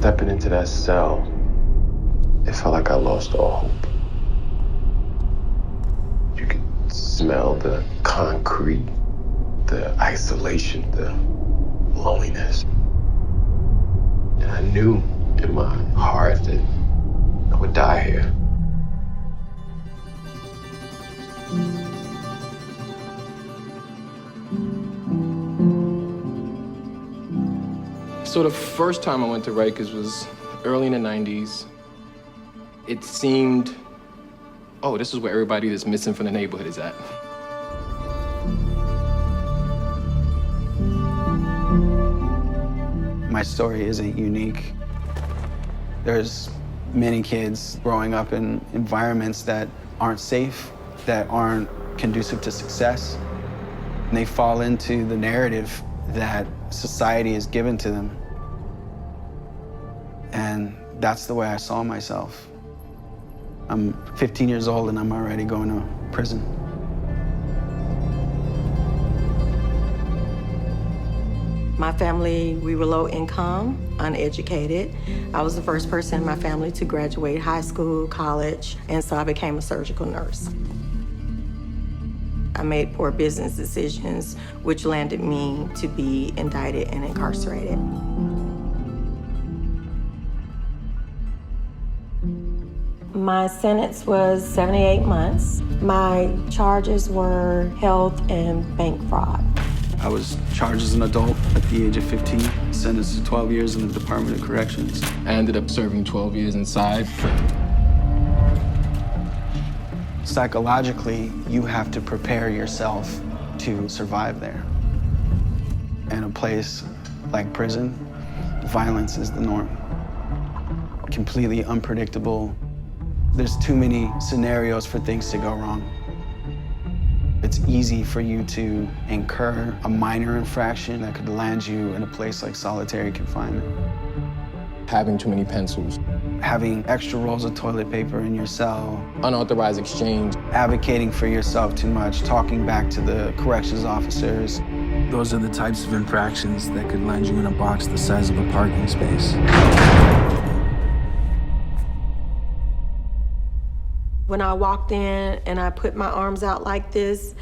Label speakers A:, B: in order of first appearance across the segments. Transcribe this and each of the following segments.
A: Stepping into that cell, it felt like I lost all hope. You could smell the concrete, the isolation, the loneliness. And I knew in my heart that I would die here.
B: So the first time I went to Rikers was early in the 90s. It seemed, oh, this is where everybody that's missing from the neighborhood is at.
C: My story isn't unique. There's many kids growing up in environments that aren't safe, that aren't conducive to success. And they fall into the narrative that society has given to them. And that's the way I saw myself. I'm 15 years old and I'm already going to prison.
D: My family, we were low income, uneducated. I was the first person in my family to graduate high school, college, and so I became a surgical nurse. I made poor business decisions, which landed me to be indicted and incarcerated. My sentence was 78 months. My charges were health and bank fraud.
C: I was charged as an adult at the age of 15, sentenced to 12 years in the Department of Corrections.
B: I ended up serving 12 years inside.
C: Psychologically, you have to prepare yourself to survive there. In a place like prison, violence is the norm. Completely unpredictable. There's too many scenarios for things to go wrong. It's easy for you to incur a minor infraction that could land you in a place like solitary confinement.
B: Having too many pencils.
C: Having extra rolls of toilet paper in your cell.
B: Unauthorized exchange.
C: Advocating for yourself too much, talking back to the corrections officers. Those are the types of infractions that could land you in a box the size of a parking space.
D: When I walked in and I put my arms out like this,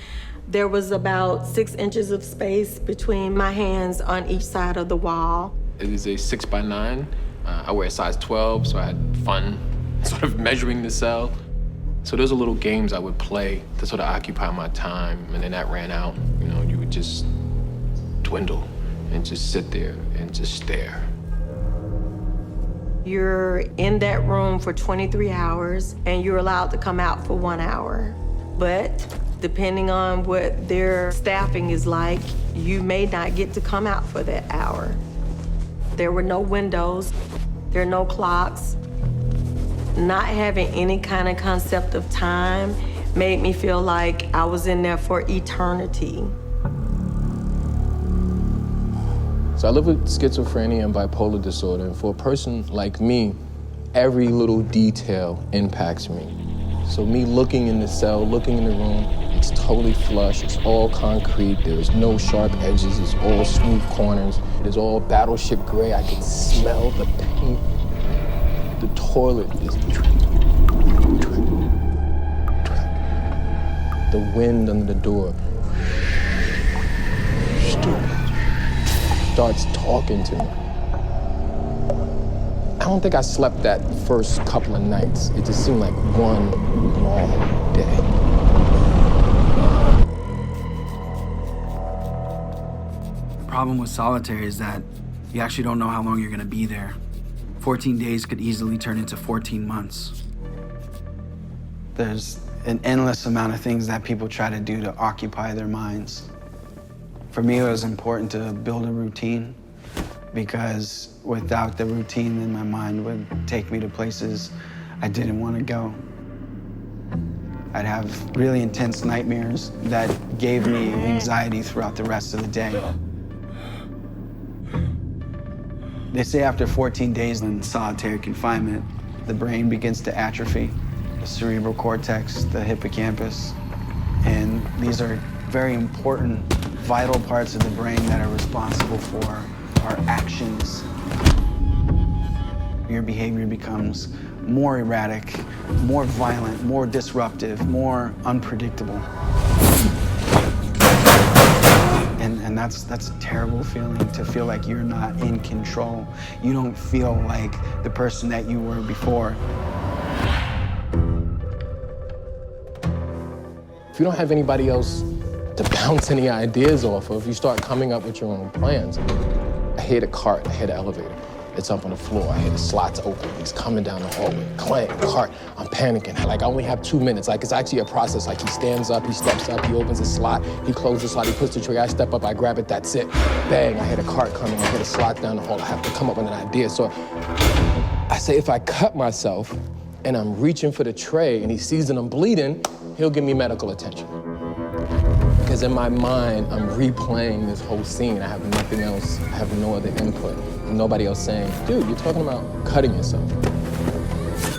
D: there was about 6 inches of space between my hands on each side of the wall.
B: It is a 6x9. I wear a size 12, so I had fun sort of measuring the cell. So those are little games I would play to sort of occupy my time, and then that ran out. You know, you would just dwindle and just sit there and just stare.
D: You're in that room for 23 hours, and you're allowed to come out for 1 hour. But depending on what their staffing is like, you may not get to come out for that hour. There were no windows, there are no clocks. Not having any kind of concept of time made me feel like I was in there for eternity.
B: So I live with schizophrenia and bipolar disorder, and for a person like me, every little detail impacts me. So me looking in the cell, looking in the room, it's totally flush, it's all concrete, there's no sharp edges, it's all smooth corners, it's all battleship gray, I can smell the paint. The toilet is the wind under the door starts talking to me. I don't think I slept that first couple of nights. It just seemed like one long day.
C: The problem with solitary is that you actually don't know how long you're gonna be there. 14 days could easily turn into 14 months. There's an endless amount of things that people try to do to occupy their minds. For me, it was important to build a routine because without the routine, then my mind would take me to places I didn't want to go. I'd have really intense nightmares that gave me anxiety throughout the rest of the day. They say after 14 days in solitary confinement, the brain begins to atrophy, the cerebral cortex, the hippocampus, and these are very important, vital parts of the brain that are responsible for our actions. your behavior becomes more erratic, more violent, more disruptive, more unpredictable. And that's a terrible feeling, to feel like you're not in control. You don't feel like the person that you were before.
B: If you don't have anybody else to bounce any ideas off of, you start coming up with your own plans. I hear the cart, I hear the elevator. It's up on the floor, I hear the slots open. He's coming down the hallway, clang, cart. I'm panicking, like I only have 2 minutes. Like it's actually a process. Like he stands up, he steps up, he opens the slot, he closes the slot, he puts the trigger, I step up, I grab it, that's it. Bang, I hear the cart coming, I hear the slot down the hall. I have to come up with an idea. So I say if I cut myself and I'm reaching for the tray and he sees that I'm bleeding, he'll give me medical attention. Because in my mind, I'm replaying this whole scene. I have nothing else, I have no other input. Nobody else saying, dude, you're talking about cutting yourself.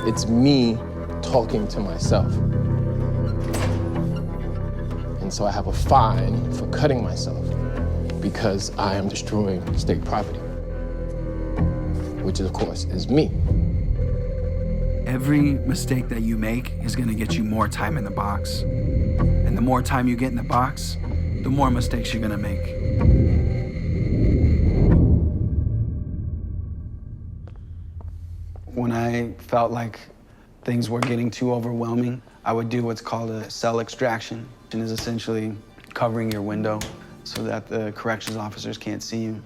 B: It's me talking to myself. And so I have a fine for cutting myself because I am destroying state property, which of course is me.
E: Every mistake that you make is gonna get you more time in the box. And the more time you get in the box, the more mistakes you're gonna make.
C: When I felt like things were getting too overwhelming, I would do what's called a cell extraction. It is essentially covering your window so that the corrections officers can't see you.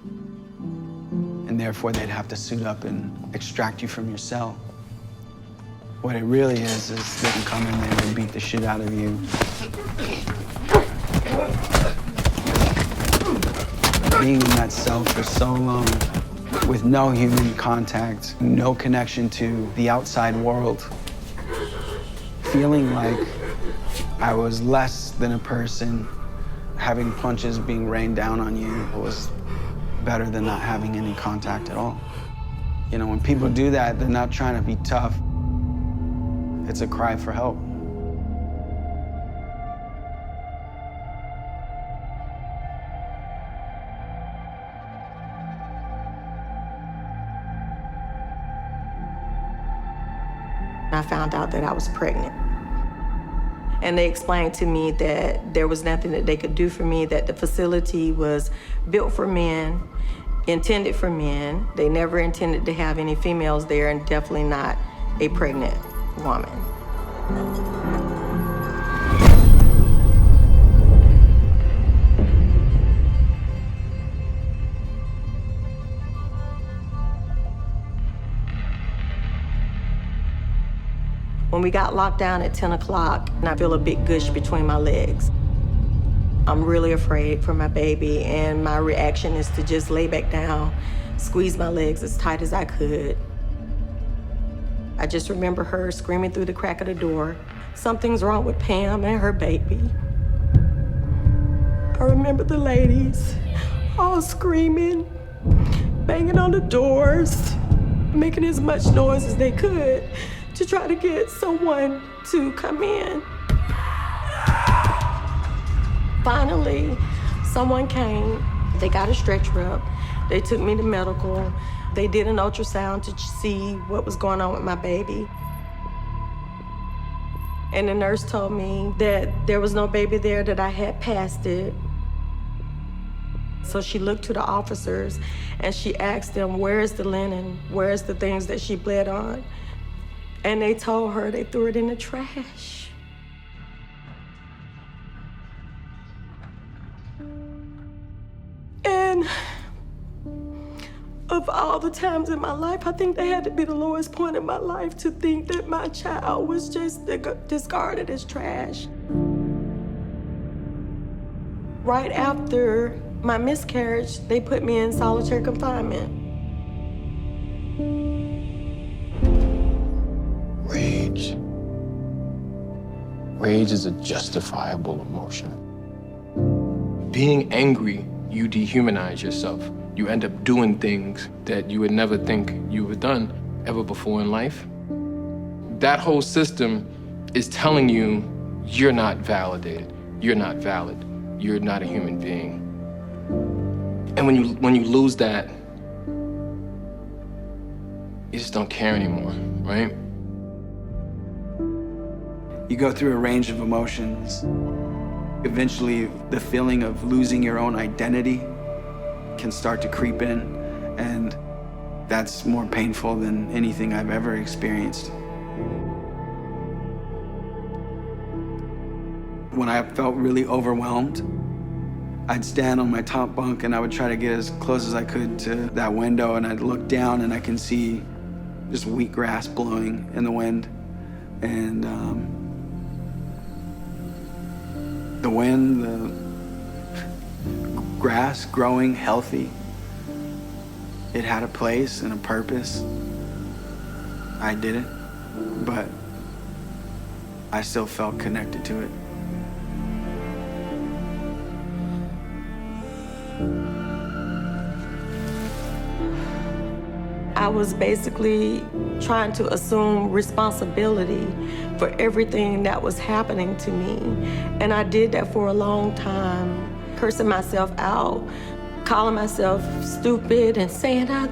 C: And therefore, they'd have to suit up and extract you from your cell. What it really is they can come in there and beat the shit out of you. Being in that cell for so long, with no human contact, no connection to the outside world, feeling like I was less than a person, having punches being rained down on you was better than not having any contact at all. You know, when people do that, they're not trying to be tough. It's a cry for help.
D: I found out that I was pregnant. And they explained to me that there was nothing that they could do for me, that the facility was built for men, intended for men. They never intended to have any females there, and definitely not a pregnant woman. When we got locked down at 10 o'clock, and I feel a big gush between my legs. I'm really afraid for my baby, and my reaction is to just lay back down, squeeze my legs as tight as I could. I just remember her screaming through the crack of the door, "Something's wrong with Pam and her baby." I remember the ladies all screaming, banging on the doors, making as much noise as they could to try to get someone to come in. Finally, someone came. They got a stretcher up. They took me to medical. They did an ultrasound to see what was going on with my baby. And the nurse told me that there was no baby there, that I had passed it. So she looked to the officers and she asked them, "Where's the linen? Where's the things that she bled on?" And they told her they threw it in the trash. And of all the times in my life, I think that had to be the lowest point in my life, to think that my child was just discarded as trash. Right after my miscarriage, they put me in solitary confinement.
B: Rage. Rage is a justifiable emotion. Being angry, you dehumanize yourself. You end up doing things that you would never think you would done ever before in life. That whole system is telling you you're not validated, you're not valid, you're not a human being. And when you lose that, you just don't care anymore, right?
C: You go through a range of emotions. Eventually, the feeling of losing your own identity can start to creep in, and that's more painful than anything I've ever experienced. When I felt really overwhelmed, I'd stand on my top bunk and I would try to get as close as I could to that window, and I'd look down and I can see just wheatgrass blowing in the wind. And the wind, the grass growing healthy, it had a place and a purpose. I did it, but I still felt connected to it.
D: I was basically trying to assume responsibility for everything that was happening to me. And I did that for a long time, cursing myself out, calling myself stupid, and saying how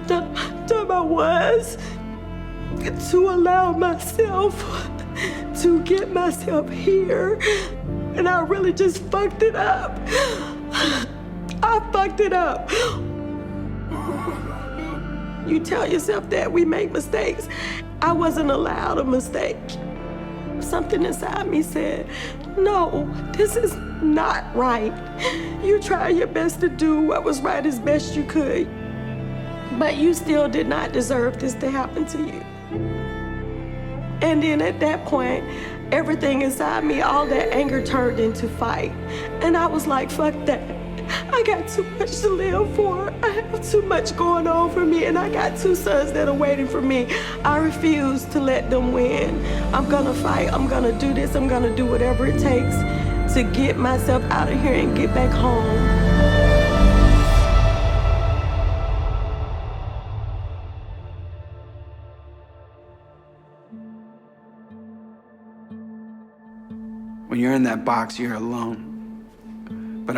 D: dumb I was to allow myself to get myself here. And I really just fucked it up. I fucked it up. You tell yourself that we make mistakes. I wasn't allowed a mistake. Something inside me said, no, this is not right. You tried your best to do what was right as best you could, but you still did not deserve this to happen to you. And then at that point, everything inside me, all that anger turned into fight. And I was like, fuck that. I got too much to live for. I have too much going on for me, and I got 2 sons that are waiting for me. I refuse to let them win. I'm gonna fight. I'm gonna do this. I'm gonna do whatever it takes to get myself out of here and get back home.
C: When you're in that box, you're alone. But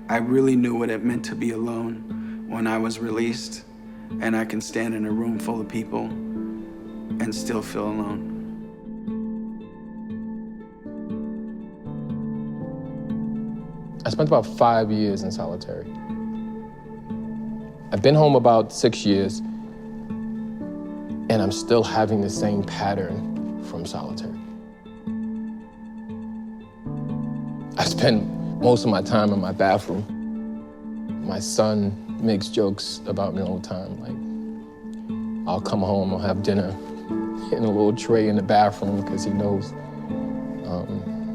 C: I really knew what it meant to be alone when I was released, and I can stand in a room full of people and still feel alone.
B: I spent about 5 years in solitary. I've been home about 6 years, and I'm still having the same pattern from solitary. I spend most of my time in my bathroom. My son makes jokes about me all the time. Like, I'll come home, I'll have dinner in a little tray in the bathroom because he knows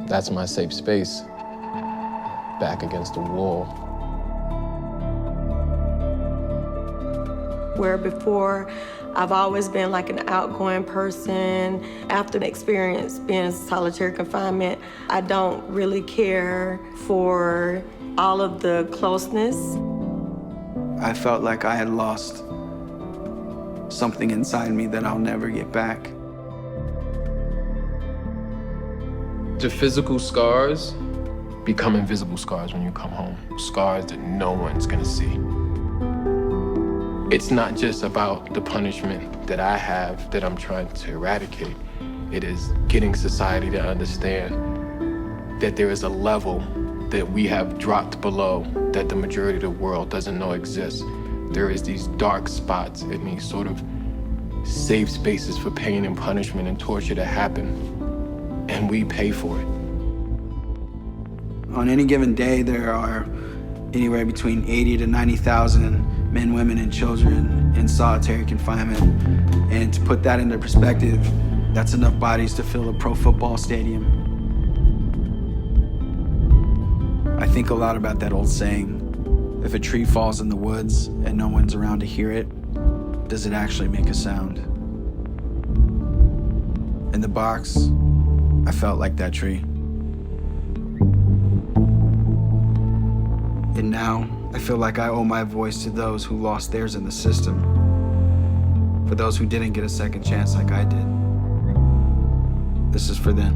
B: that's my safe space, back against the wall.
D: Where before, I've always been like an outgoing person. After the experience being in solitary confinement, I don't really care for all of the closeness.
C: I felt like I had lost something inside me that I'll never get back.
B: The physical scars become invisible scars when you come home. Scars that no one's gonna see. It's not just about the punishment that I have that I'm trying to eradicate. It is getting society to understand that there is a level that we have dropped below that the majority of the world doesn't know exists. There is these dark spots and these sort of safe spaces for pain and punishment and torture to happen, and we pay for it.
C: On any given day, there are anywhere between 80 to 90,000 men, women, and children in solitary confinement. And to put that into perspective, that's enough bodies to fill a pro football stadium. I think a lot about that old saying, if a tree falls in the woods and no one's around to hear it, does it actually make a sound? In the box, I felt like that tree. And now, I feel like I owe my voice to those who lost theirs in the system. For those who didn't get a second chance like I did. This is for them.